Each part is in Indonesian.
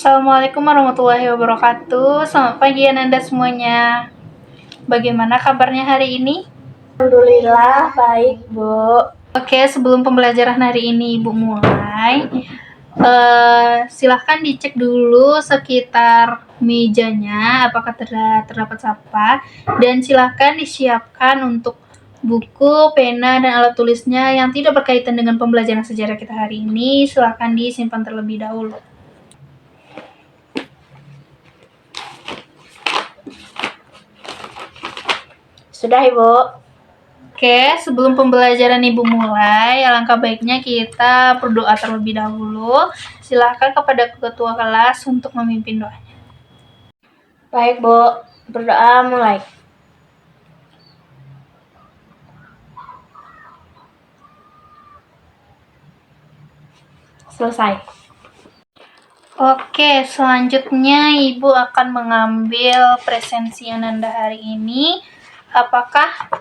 Assalamualaikum warahmatullahi wabarakatuh. Selamat pagi Ananda semuanya. Bagaimana kabarnya hari ini? Alhamdulillah baik, Bu. Oke, sebelum pembelajaran hari ini Ibu mulai, silahkan dicek dulu sekitar mejanya apakah terdapat sampah, dan silahkan disiapkan untuk buku, pena, dan alat tulisnya yang tidak berkaitan dengan pembelajaran sejarah kita hari ini. Silahkan disimpan terlebih dahulu. Sudah, Ibu. Oke, sebelum pembelajaran Ibu mulai, alangkah baiknya kita berdoa terlebih dahulu. Silakan kepada ketua kelas untuk memimpin doanya. Baik, Bu. Berdoa mulai. Selesai. Oke, selanjutnya Ibu akan mengambil presensi Ananda hari ini. Apakah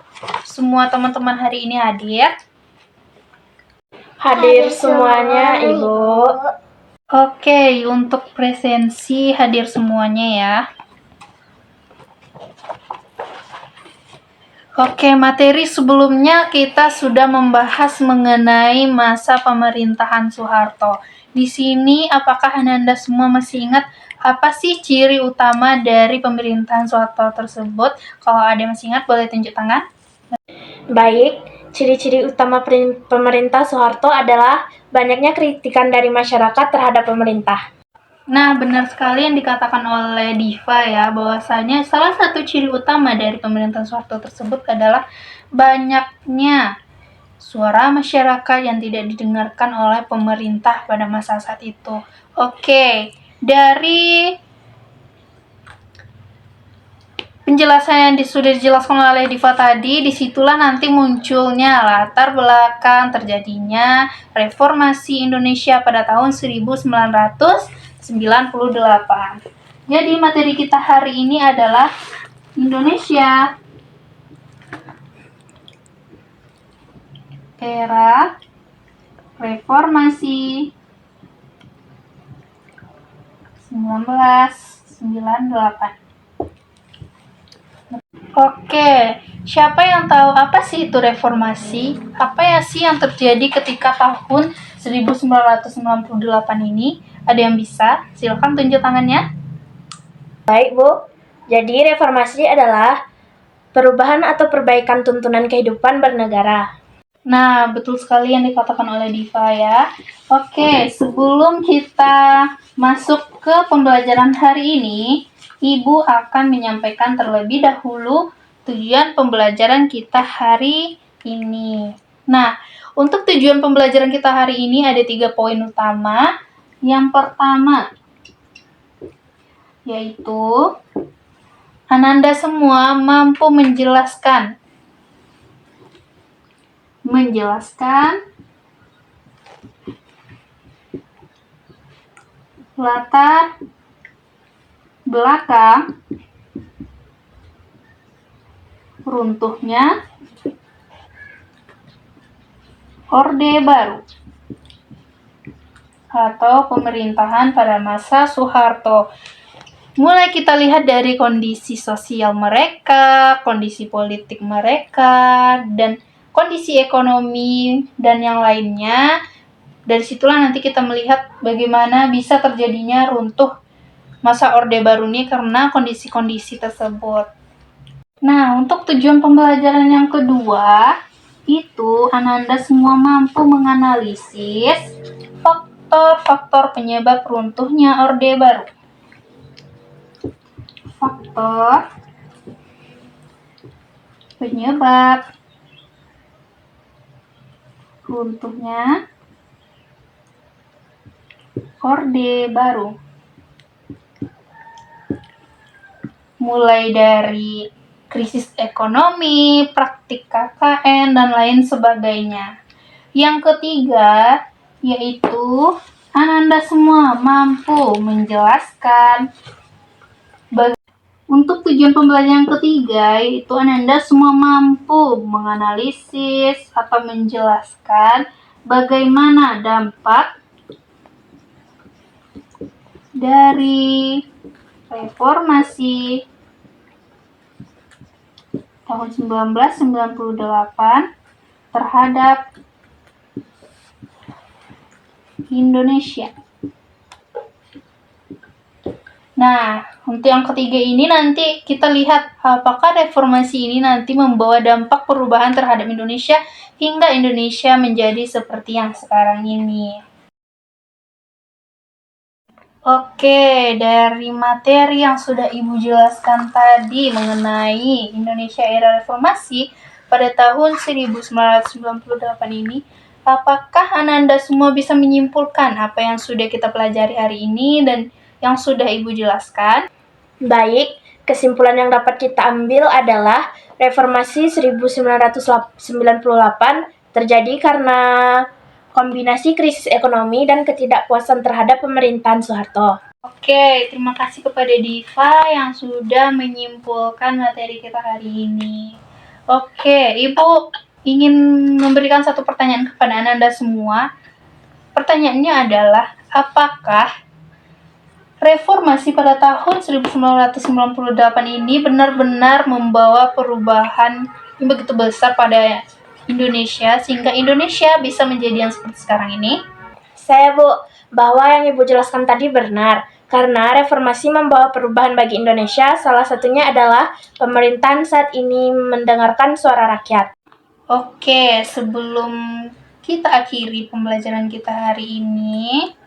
semua teman-teman hari ini hadir? Hadir semuanya, Ibu. Oke, untuk presensi hadir semuanya ya. Oke, materi sebelumnya kita sudah membahas mengenai masa pemerintahan Soeharto. Di sini, apakah Ananda semua masih ingat apa sih ciri utama dari pemerintahan Soeharto tersebut? Kalau ada yang masih ingat, boleh tunjuk tangan. Baik, ciri-ciri utama pemerintah Soeharto adalah banyaknya kritikan dari masyarakat terhadap pemerintah. Nah, benar sekali yang dikatakan oleh Diva ya, bahwasanya salah satu ciri utama dari pemerintahan Soeharto tersebut adalah banyaknya suara masyarakat yang tidak didengarkan oleh pemerintah pada masa saat itu. Oke, dari penjelasan yang sudah dijelaskan oleh Diva tadi, disitulah nanti munculnya latar belakang terjadinya reformasi Indonesia pada tahun 1998. Jadi materi kita hari ini adalah Indonesia era reformasi 1998. Oke, siapa yang tahu apa sih itu reformasi? Apa ya sih yang terjadi ketika tahun 1998 ini? Ada yang bisa? Silakan tunjuk tangannya. Baik, Bu. Jadi, reformasi adalah perubahan atau perbaikan tuntunan kehidupan bernegara. Nah, betul sekali yang dikatakan oleh Diva ya. Oke, sebelum kita masuk ke pembelajaran hari ini, Ibu akan menyampaikan terlebih dahulu tujuan pembelajaran kita hari ini. Nah, untuk tujuan pembelajaran kita hari ini ada 3 poin utama. Yang pertama, yaitu Ananda semua mampu menjelaskan latar belakang runtuhnya Orde Baru atau pemerintahan pada masa Soeharto. Mulai kita lihat dari kondisi sosial mereka, kondisi politik mereka, dan kondisi ekonomi dan yang lainnya. Dari situlah nanti kita melihat bagaimana bisa terjadinya runtuh masa Orde Baru ini karena kondisi-kondisi tersebut. Nah, untuk tujuan pembelajaran yang kedua, itu Ananda semua mampu menganalisis faktor-faktor penyebab runtuhnya Orde Baru. Faktor penyebab runtuhnya Orde Baru. Mulai dari krisis ekonomi, praktik KKN, dan lain sebagainya. Yang ketiga, yaitu Ananda semua mampu menjelaskan untuk tujuan pembelajaran yang ketiga, yaitu Ananda semua mampu menganalisis atau menjelaskan bagaimana dampak dari reformasi tahun 1998 terhadap Indonesia. Nah, untuk yang ketiga ini nanti kita lihat apakah reformasi ini nanti membawa dampak perubahan terhadap Indonesia hingga Indonesia menjadi seperti yang sekarang ini. Oke, dari materi yang sudah Ibu jelaskan tadi mengenai Indonesia era reformasi pada tahun 1998 ini, apakah Ananda semua bisa menyimpulkan apa yang sudah kita pelajari hari ini dan yang sudah Ibu jelaskan? Baik, kesimpulan yang dapat kita ambil adalah reformasi 1998 terjadi karena kombinasi krisis ekonomi dan ketidakpuasan terhadap pemerintahan Soeharto. Oke, terima kasih kepada Diva yang sudah menyimpulkan materi kita hari ini. Oke, Ibu ingin memberikan satu pertanyaan kepada Ananda semua. Pertanyaannya adalah, apakah reformasi pada tahun 1998 ini benar-benar membawa perubahan yang begitu besar pada Indonesia sehingga Indonesia bisa menjadi yang seperti sekarang ini? Saya, Bu, bahwa yang Ibu jelaskan tadi benar, karena reformasi membawa perubahan bagi Indonesia, salah satunya adalah pemerintahan saat ini mendengarkan suara rakyat. Oke, sebelum kita akhiri pembelajaran kita hari ini,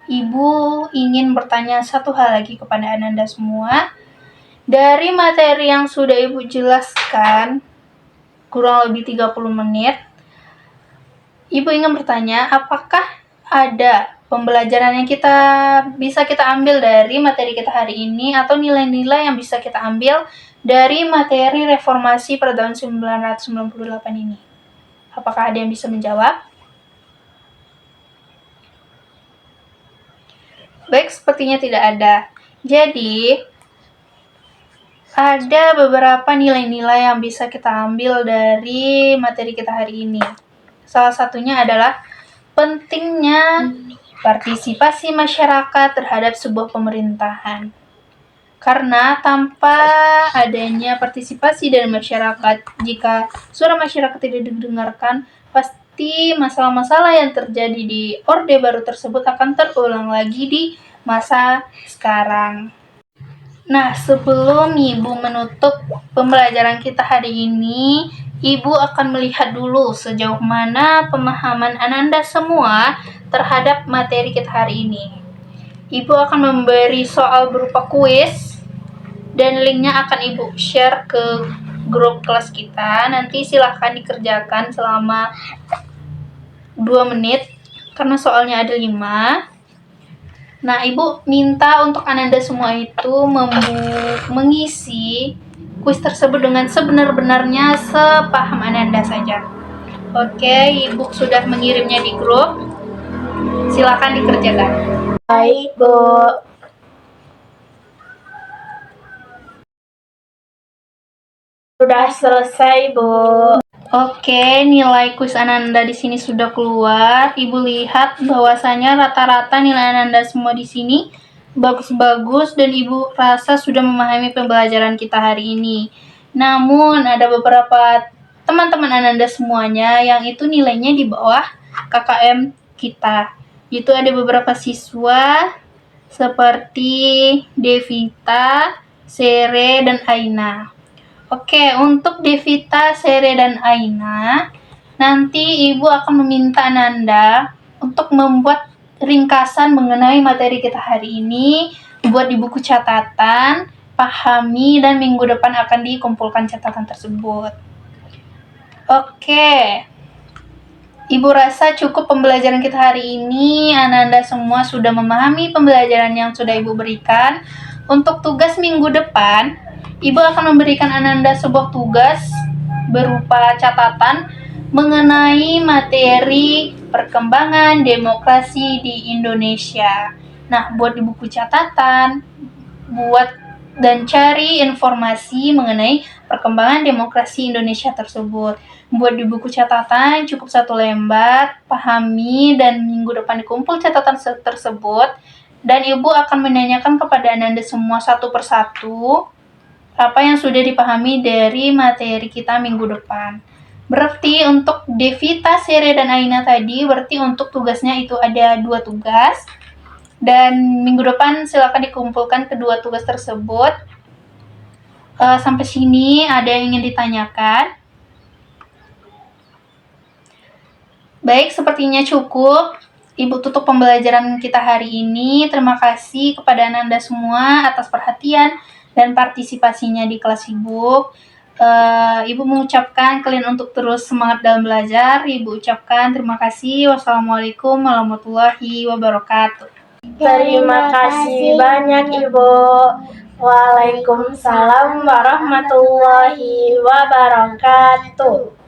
Ibu ingin bertanya satu hal lagi kepada Ananda semua. Dari materi yang sudah Ibu jelaskan, kurang lebih 30 menit, Ibu ingin bertanya, apakah ada pembelajaran yang bisa kita ambil dari materi kita hari ini atau nilai-nilai yang bisa kita ambil dari materi reformasi pada tahun 1998 ini? Apakah ada yang bisa menjawab? Baik, sepertinya tidak ada. Jadi, ada beberapa nilai-nilai yang bisa kita ambil dari materi kita hari ini. Salah satunya adalah pentingnya partisipasi masyarakat terhadap sebuah pemerintahan. Karena tanpa adanya partisipasi dari masyarakat, jika suara masyarakat tidak didengarkan, pasti masalah-masalah yang terjadi di Orde Baru tersebut akan terulang lagi di masa sekarang. Nah, sebelum Ibu menutup pembelajaran kita hari ini, Ibu akan melihat dulu sejauh mana pemahaman Ananda semua terhadap materi kita hari ini. Ibu akan memberi soal berupa kuis dan linknya akan Ibu share ke grup kelas kita. Nanti silahkan dikerjakan selama 2 menit karena soalnya ada 5. Nah, Ibu minta untuk Ananda semua itu mengisi kuis tersebut dengan sebenar-benarnya sepaham Ananda saja. Oke, Ibu sudah mengirimnya di grup. Silakan dikerjakan. Baik, Bu. Sudah selesai, Bu. Oke, nilai kuis Ananda di sini sudah keluar. Ibu lihat bahwasanya rata-rata nilai Ananda semua di sini bagus-bagus dan Ibu rasa sudah memahami pembelajaran kita hari ini. Namun ada beberapa teman-teman Ananda semuanya yang itu nilainya di bawah KKM kita. Itu ada beberapa siswa seperti Devita, Sere, dan Aina. Oke, untuk Devita, Sere, dan Aina, nanti Ibu akan meminta Ananda untuk membuat ringkasan mengenai materi kita hari ini, buat di buku catatan, pahami, dan minggu depan akan dikumpulkan catatan tersebut. Oke, Ibu rasa cukup pembelajaran kita hari ini. Ananda semua sudah memahami pembelajaran yang sudah Ibu berikan. Untuk tugas minggu depan, Ibu akan memberikan Ananda sebuah tugas berupa catatan mengenai materi perkembangan demokrasi di Indonesia. Nah, buat di buku catatan, buat dan cari informasi mengenai perkembangan demokrasi Indonesia tersebut. Buat di buku catatan cukup 1 lembar, pahami, dan minggu depan dikumpul catatan tersebut. Dan Ibu akan menanyakan kepada Ananda semua satu persatu apa yang sudah dipahami dari materi kita minggu depan. Berarti untuk Devita, Sere, dan Aina tadi, berarti untuk tugasnya itu ada 2 tugas. Dan minggu depan silakan dikumpulkan kedua tugas tersebut. Sampai sini ada yang ingin ditanyakan? Baik, sepertinya cukup. Ibu tutup pembelajaran kita hari ini. Terima kasih kepada Anda semua atas perhatian dan partisipasinya di kelas Ibu. Ibu mengucapkan kalian untuk terus semangat dalam belajar. Ibu ucapkan terima kasih. Wassalamualaikum warahmatullahi wabarakatuh. Terima kasih banyak Ibu. Waalaikumsalam warahmatullahi wabarakatuh.